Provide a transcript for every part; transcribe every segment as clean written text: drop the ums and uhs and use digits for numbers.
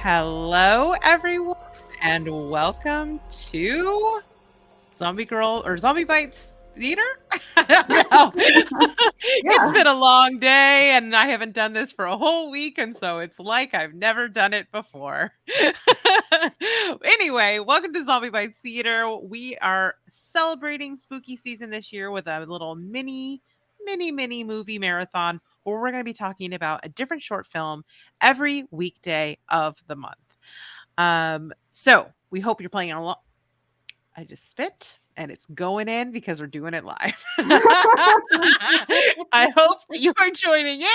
Hello, everyone, and welcome to Zombie Girl or Zombie Bites Theater. I don't know. It's Yeah. been a long day, and I haven't done this for a whole week, and so it's like I've never done it before. Anyway, welcome to Zombie Bites Theater. We are celebrating spooky season this year with a little mini movie marathon where we're going to be talking about a different short film every weekday of the month. So we hope you're playing along. I just spit and it's going in because we're doing it live. I hope that you are joining in.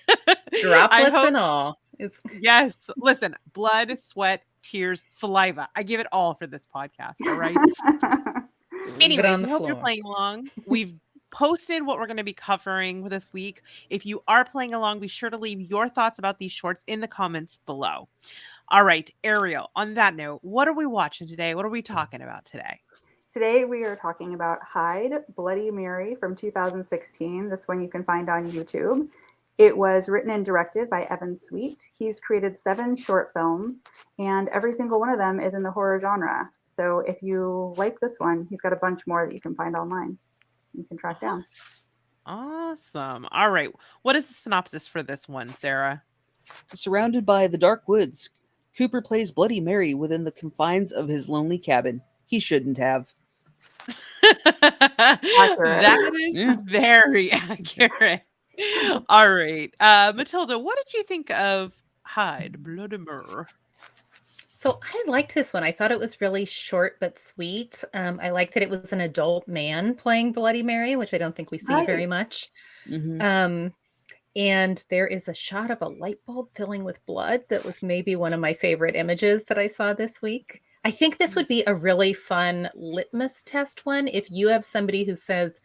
I Droplets hope, and all. yes. Listen, blood, sweat, tears, saliva. I give it all for this podcast. All right. Leave it Anyways, on we the hope you're floor. playing along. We've posted what we're going to be covering this week. If you are playing along, be sure to leave your thoughts about these shorts in the comments below. All right, Ariel, on that note, what are we watching today? What are we talking about today? Today we are talking about Hyde, Bloody Mary from 2016. This one you can find on YouTube. It was written and directed by Evan Sweet. He's created 7 short films, and every single one of them is in the horror genre. So if you like this one, he's got a bunch more that you can find online. You can track down. Awesome. All right. What is the synopsis for this one, Sarah? Surrounded by the dark woods, Cooper plays Bloody Mary within the confines of his lonely cabin. He shouldn't have. That is Yeah. very accurate. All right. Matilda, what did you think of Hyde, Bloody Mary? So I liked this one. I thought it was really short but sweet. I like that it was an adult man playing Bloody Mary, which I don't think we see very much. Mm-hmm. And there is a shot of a light bulb filling with blood that was maybe one of my favorite images that I saw this week. I think this would be a really fun litmus test one if you have somebody who says,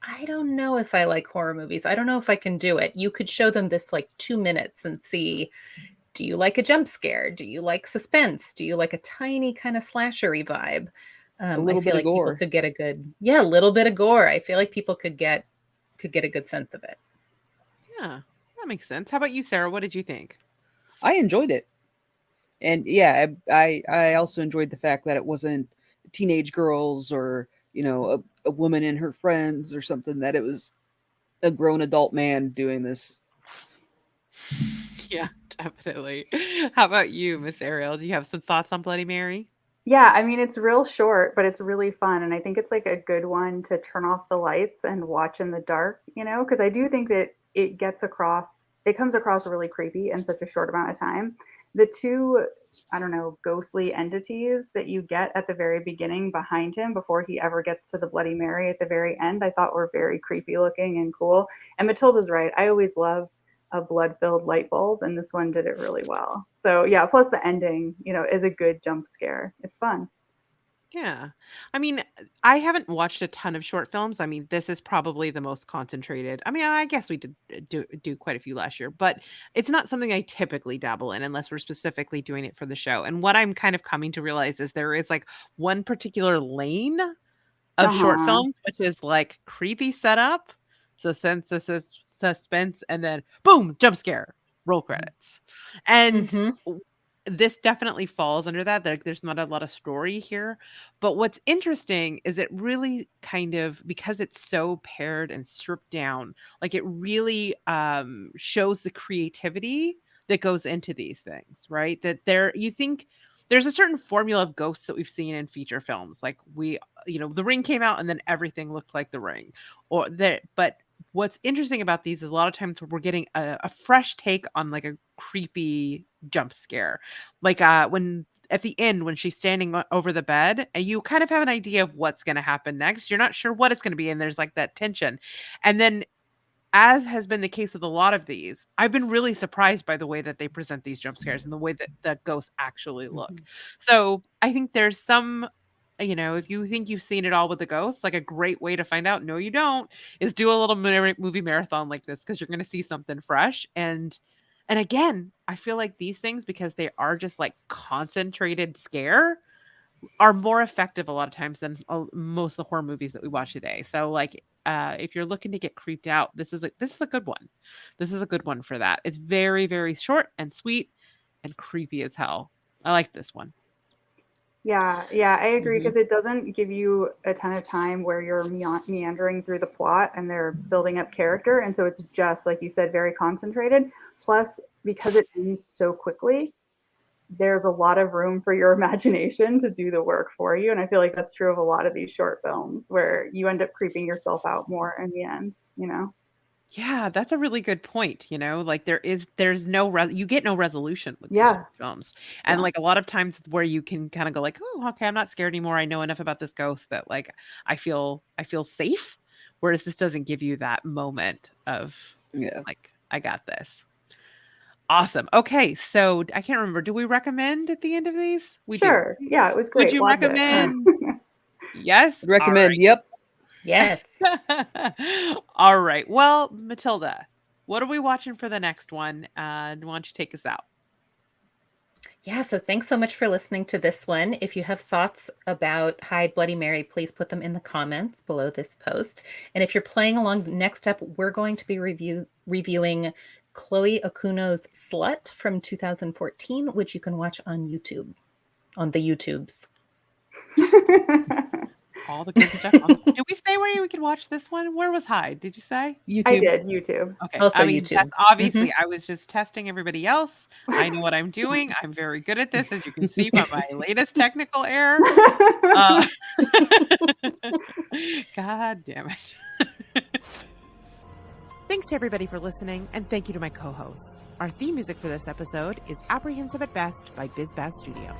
I don't know if I like horror movies. I don't know if I can do it. You could show them this like 2 minutes and see, do you like a jump scare? Do you like suspense? Do you like a tiny kind of slashery vibe? A I little feel bit of like people gore. could get a little bit of gore. I feel like people could get a good sense of it. Yeah, that makes sense. How about you, Sarah? What did you think? I enjoyed it. And yeah, I also enjoyed the fact that it wasn't teenage girls or, a woman and her friends or something, that it was a grown adult man doing this. Yeah, definitely. How about you, Miss Ariel? Do you have some thoughts on Bloody Mary? Yeah, I mean, it's real short, but it's really fun. And I think it's like a good one to turn off the lights and watch in the dark, because I do think that it comes across really creepy in such a short amount of time. The two, I don't know, ghostly entities that you get at the very beginning behind him before he ever gets to the Bloody Mary at the very end, I thought were very creepy looking and cool. And Matilda's right. I always love a blood-filled light bulb, and this one did it really well. So yeah, plus the ending, is a good jump scare. It's fun. Yeah. I mean, I haven't watched a ton of short films. I mean, this is probably the most concentrated. I mean, I guess we did do quite a few last year, but it's not something I typically dabble in unless we're specifically doing it for the show. And what I'm kind of coming to realize is there is like one particular lane of short Uh-huh. films, which is like creepy setup, suspense, and then boom, jump scare, roll credits. And Mm-hmm. this definitely falls under that. There's not a lot of story here. But what's interesting is it really kind of, because it's so pared and stripped down, like it really shows the creativity that goes into these things, right? That you think there's a certain formula of ghosts that we've seen in feature films. Like The Ring came out and then everything looked like The Ring, but what's interesting about these is a lot of times we're getting a fresh take on like a creepy jump scare. Like when at the end when she's standing over the bed and you kind of have an idea of what's going to happen next. You're not sure what it's going to be, and there's like that tension. And then, as has been the case with a lot of these, I've been really surprised by the way that they present these jump scares and the way that the ghosts actually look. So I think there's some, if you think you've seen it all with the ghosts, like a great way to find out, no, you don't, is do a little movie marathon like this, because you're going to see something fresh. And again, I feel like these things, because they are just like concentrated scare, are more effective a lot of times than most of the horror movies that we watch today. So like if you're looking to get creeped out, this is a good one. This is a good one for that. It's very, very short and sweet. and creepy as hell. I like this one. Yeah, yeah, I agree Mhm. because it doesn't give you a ton of time where you're meandering through the plot and they're building up character, and so it's just like you said, very concentrated. Plus, because it ends so quickly, there's a lot of room for your imagination to do the work for you, and I feel like that's true of a lot of these short films where you end up creeping yourself out more in the end, you know? Yeah, that's a really good point, like, there's no you get no resolution with these Yeah, short films, and, yeah. like, a lot of times where you can kinda go like, "Oh, okay, I'm not scared anymore, I know enough about this ghost that, like, I feel safe," whereas this doesn't give you that moment of, Yeah. like, "I got this." Awesome, okay, so I can't remember, do we recommend at the end of these? We do, Sure. right? Yeah, it was Would great. you Loved it. recommend Yes? I'd recommend. Alright. Yep. Yes. Alright, well, Matilda, what are we watching for the next one? Why don't you take us out? Yeah, so thanks so much for listening to this one. If you have thoughts about Hide Bloody Mary, please put them in the comments below this post. And if you're playing along, next up, we're going to be reviewing Chloe Okuno's Slut from 2014, which you can watch on YouTube, on the YouTubes. All the good stuff on did we say where we could watch this one? Where was Hyde? Did you say? I YouTube. did, YouTube. Okay, Also I mean, that's YouTube. obviously I was just testing everybody else. I know what I'm doing. I'm very good at this, as you can see by my latest technical error. Uh, God damn it. Thanks to everybody for listening, and thank you to my co-hosts. Our theme music for this episode is Apprehensive at Best by BizBaz Studio.